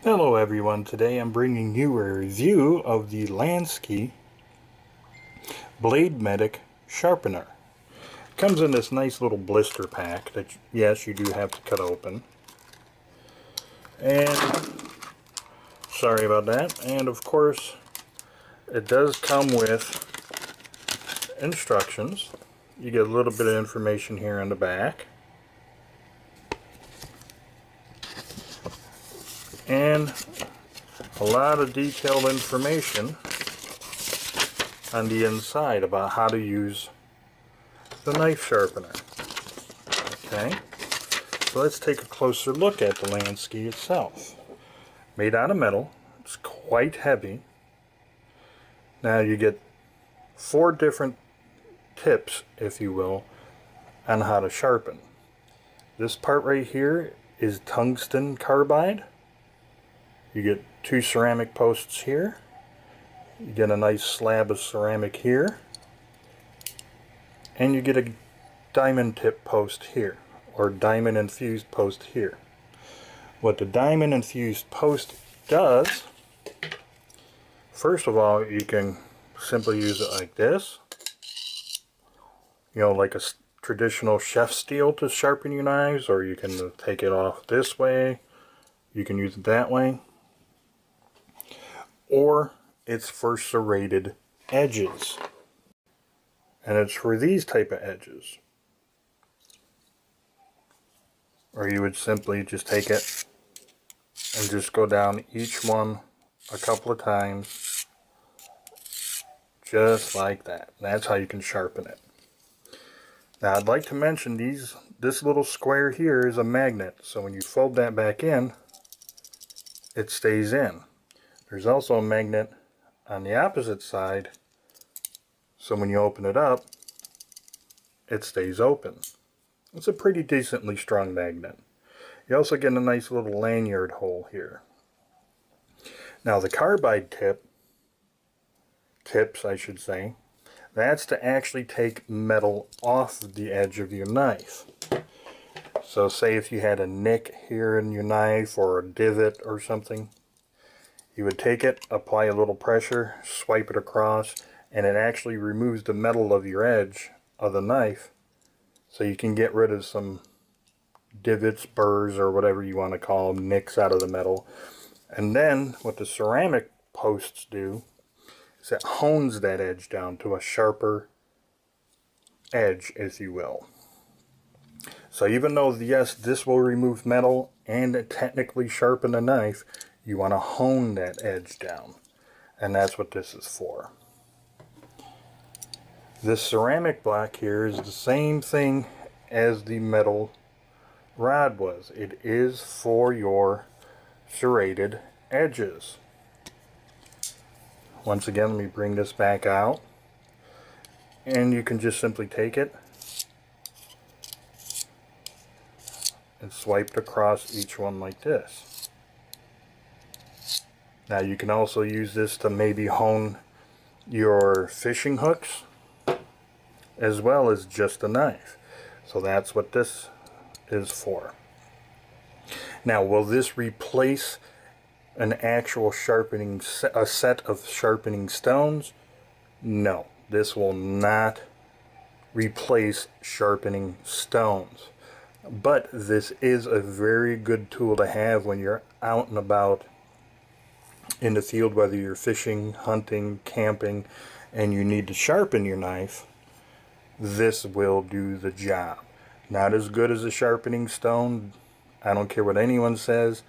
Hello everyone, today I'm bringing you a review of the Lansky Blade Medic Sharpener. It comes in this nice little blister pack that, yes, you do have to cut open. And, sorry about that, and of course it does come with instructions. You get a little bit of information here on the back. And a lot of detailed information on the inside about how to use the knife sharpener. Okay, so let's take a closer look at the Lansky itself. Made out of metal, it's quite heavy. Now you get 4 different tips, if you will, on how to sharpen. This part right here is tungsten carbide. You get 2 ceramic posts here. You get a nice slab of ceramic here. And you get a diamond tip post here, or diamond infused post here. What the diamond infused post does, first of all, you can simply use it like this. You know, like a traditional chef steel to sharpen your knives, or you can take it off this way. You can use it that way. Or it's for serrated edges, and it's for these type of edges. Or you would simply just take it and just go down each one a couple of times, just like that. That's how you can sharpen it. Now I'd like to mention this little square here is a magnet, so when you fold that back in, it stays in. There's also a magnet on the opposite side, so when you open it up, it stays open. It's a pretty decently strong magnet. You also get a nice little lanyard hole here. Now the carbide tips, I should say, that's to actually take metal off the edge of your knife. So say if you had a nick here in your knife or a divot or something, you would take it, apply a little pressure, swipe it across, and it actually removes the metal of your edge of the knife, so you can get rid of some divots, burrs, or whatever you want to call them, nicks out of the metal. And then what the ceramic posts do is it hones that edge down to a sharper edge, if you will. So even though, yes, this will remove metal and technically sharpen the knife, you want to hone that edge down, and that's what this is for. This ceramic block here is the same thing as the metal rod was. It is for your serrated edges. Once again, let me bring this back out, and you can just simply take it and swipe it across each one like this. Now you can also use this to maybe hone your fishing hooks as well as just a knife. So that's what this is for. Now, will this replace an actual sharpening a set of sharpening stones? No, this will not replace sharpening stones. But this is a very good tool to have when you're out and about in the field, whether you're fishing, hunting, camping, and you need to sharpen your knife. This will do the job. Not as good as a sharpening stone. I don't care what anyone says.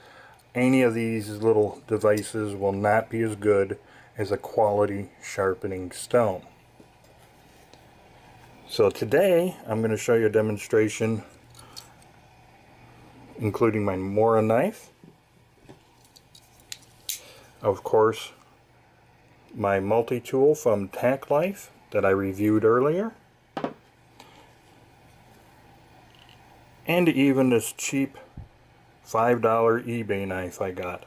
Any of these little devices will not be as good as a quality sharpening stone. So today I'm going to show you a demonstration including my Mora knife, of course my multi-tool from Tack Life that I reviewed earlier, and even this cheap $5 eBay knife I got.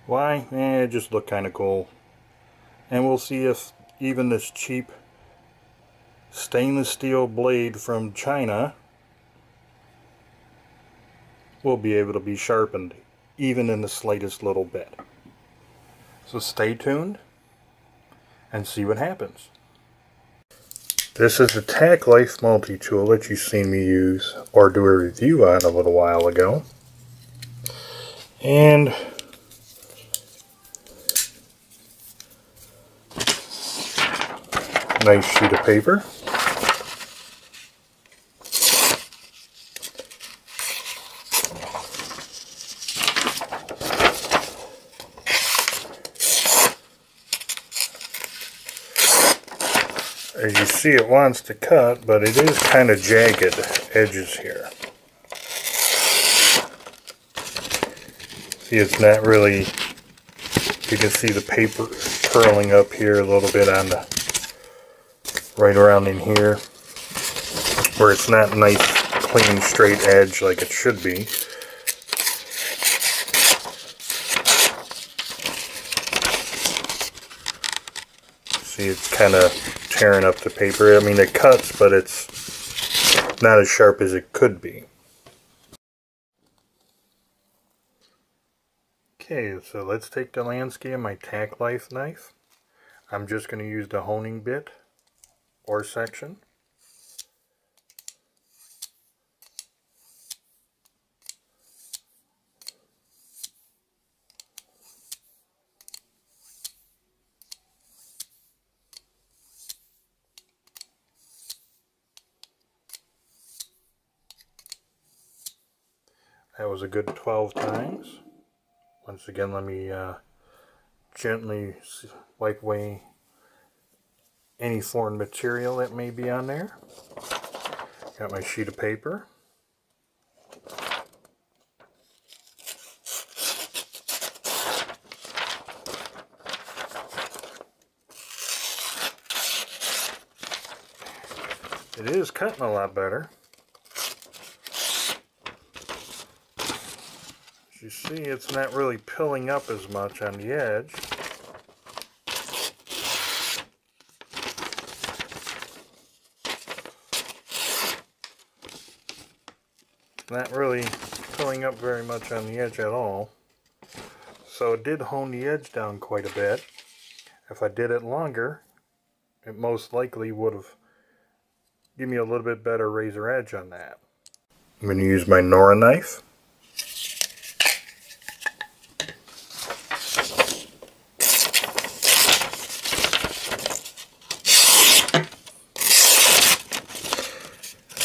Why? It just looked kind of cool. And we'll see if even this cheap stainless steel blade from China will be able to be sharpened even in the slightest little bit. So stay tuned and see what happens. This is the Tack Life multi-tool that you've seen me use or do a review on a little while ago. And nice sheet of paper. As you see, it wants to cut, but it is kind of jagged edges here. See, it's not really, you can see the paper curling up here a little bit on the, right around in here, where it's not nice, clean, straight edge like it should be. See, it's kind of tearing up the paper. I mean, it cuts, but it's not as sharp as it could be. Okay, so let's take the Lansky and my Tack Life knife. I'm just going to use the honing bit or section. That was a good 12 times. Once again, let me gently wipe away any foreign material that may be on there. Got my sheet of paper. It is cutting a lot better. You see, it's not really pilling up as much on the edge. Not really pilling up very much on the edge at all. So it did hone the edge down quite a bit. If I did it longer, it most likely would have given me a little bit better razor edge on that. I'm going to use my Nora knife.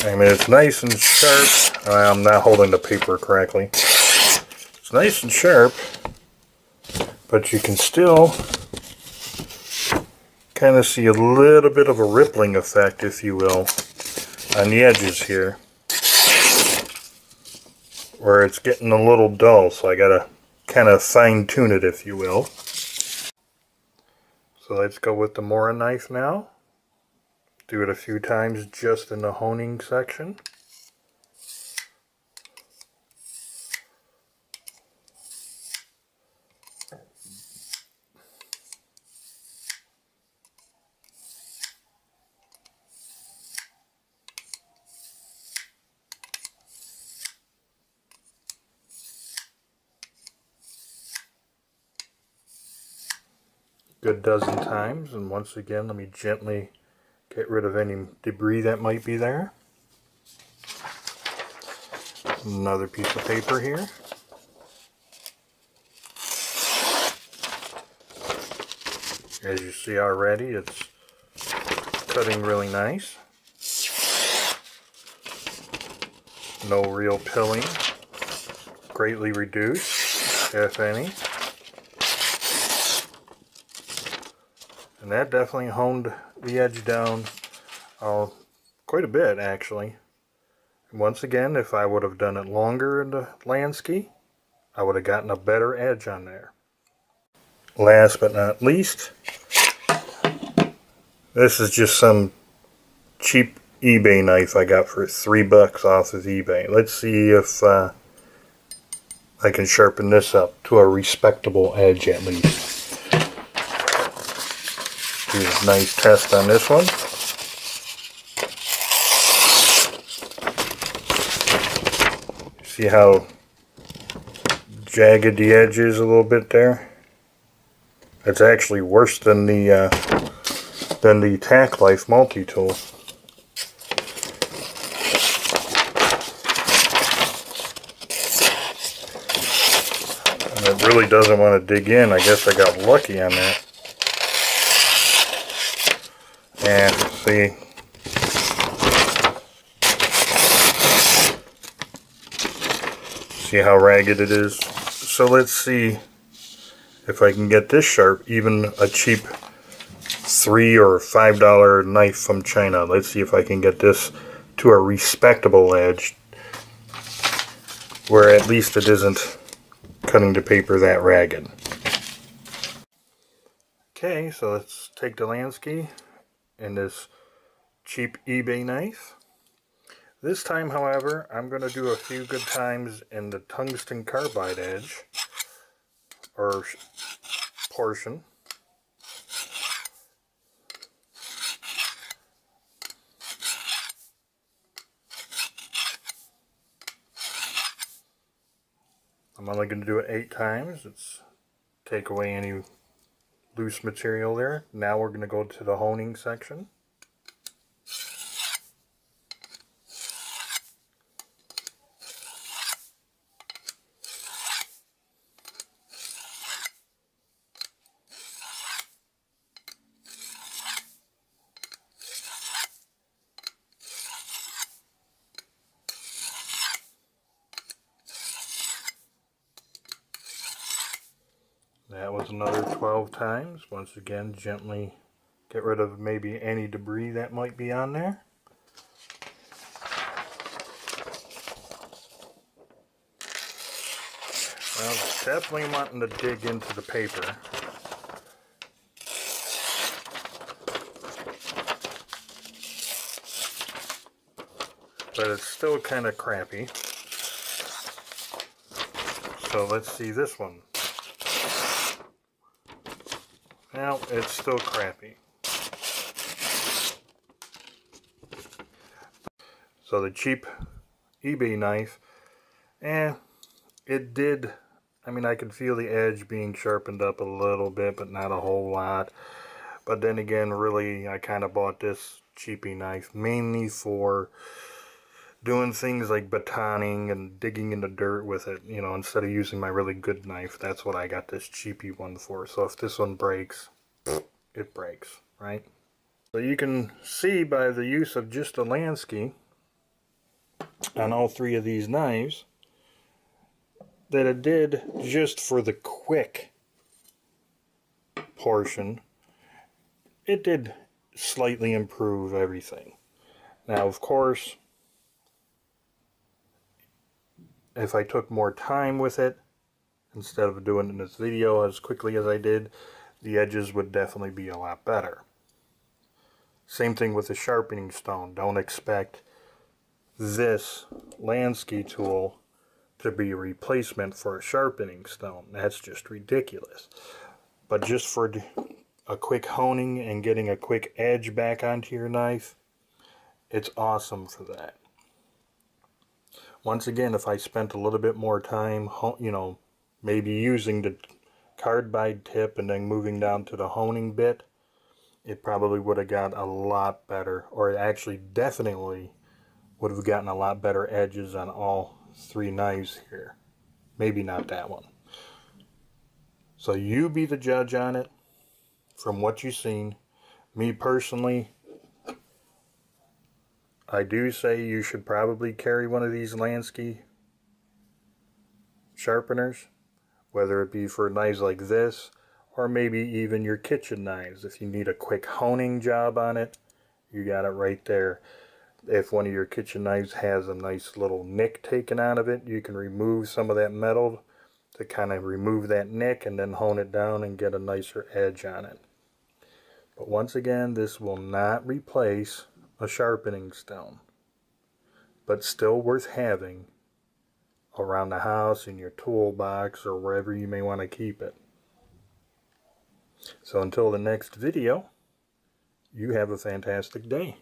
I mean, it's nice and sharp. I'm not holding the paper correctly. It's nice and sharp, but you can still kind of see a little bit of a rippling effect, if you will, on the edges here, where it's getting a little dull, so I gotta kind of fine tune it, if you will. So let's go with the Mora knife now. Do it a few times just in the honing section. Good dozen times, and once again, let me gently get rid of any debris that might be there. Another piece of paper here. As you see already, it's cutting really nice. No real pilling. Greatly reduced, if any. And that definitely honed the edge down quite a bit, actually. And once again, if I would have done it longer in the Lansky, I would have gotten a better edge on there. Last but not least, this is just some cheap eBay knife I got for $3 off of eBay. Let's see if I can sharpen this up to a respectable edge at least. Do a nice test on this one. See how jagged the edges a little bit there. It's actually worse than the Tack Life multi-tool. And it really doesn't want to dig in. I guess I got lucky on that. And see, how ragged it is. So let's see if I can get this sharp, even a cheap $3 or $5 knife from China. Let's see if I can get this to a respectable edge where at least it isn't cutting the paper that ragged. Okay, so let's take the Lansky and this cheap eBay knife. This time, however, I'm going to do a few good times in the tungsten carbide edge, or portion. I'm only going to do it 8 times. Let's take away any loose material there. Now we're going to go to the honing section. That was another 12 times. Once again, gently get rid of maybe any debris that might be on there. Well, definitely wanting to dig into the paper. But it's still kind of crappy. So let's see this one. Well, it's still crappy. So the cheap eBay knife, it did, I mean, I could feel the edge being sharpened up a little bit, but not a whole lot. But then again, really, I kind of bought this cheapy knife mainly for doing things like batoning and digging in the dirt with it, you know, instead of using my really good knife. That's what I got this cheapy one for. So if this one breaks, it breaks, right? So you can see by the use of just a Lansky on all 3 of these knives that it did, just for the quick portion, it did slightly improve everything. Now, of course, if I took more time with it, instead of doing in this video as quickly as I did, the edges would definitely be a lot better. Same thing with the sharpening stone. Don't expect this Lansky tool to be a replacement for a sharpening stone. That's just ridiculous. But just for a quick honing and getting a quick edge back onto your knife, it's awesome for that. Once again, if I spent a little bit more time, you know, maybe using the Carbide Tip and then moving down to the honing bit, it probably would have got a lot better, or it actually definitely would have gotten a lot better edges on all 3 knives here. Maybe not that one. So you be the judge on it from what you've seen. Me personally, I do say you should probably carry one of these Lansky sharpeners, whether it be for knives like this, or maybe even your kitchen knives. If you need a quick honing job on it, you got it right there. If one of your kitchen knives has a nice little nick taken out of it, you can remove some of that metal to kind of remove that nick and then hone it down and get a nicer edge on it. But once again, this will not replace a sharpening stone, but still worth having around the house, in your toolbox, or wherever you may want to keep it. So until the next video, you have a fantastic day.